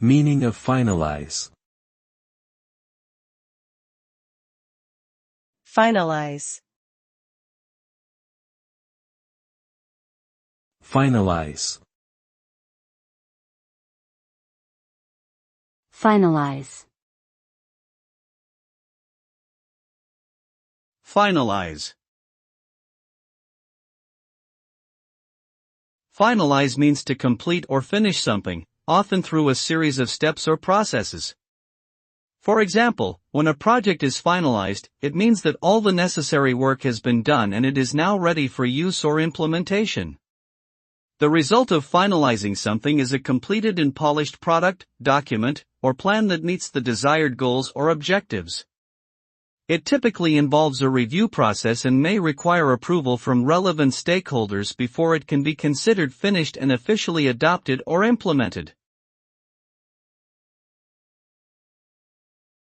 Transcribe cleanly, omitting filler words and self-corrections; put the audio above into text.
Meaning of finalize. Finalize. Finalize. Finalize. Finalize. Finalize means to complete or finish something, often through a series of steps or processes. For example, when a project is finalized, it means that all the necessary work has been done and it is now ready for use or implementation. The result of finalizing something is a completed and polished product, document, or plan that meets the desired goals or objectives. It typically involves a review process and may require approval from relevant stakeholders before it can be considered finished and officially adopted or implemented.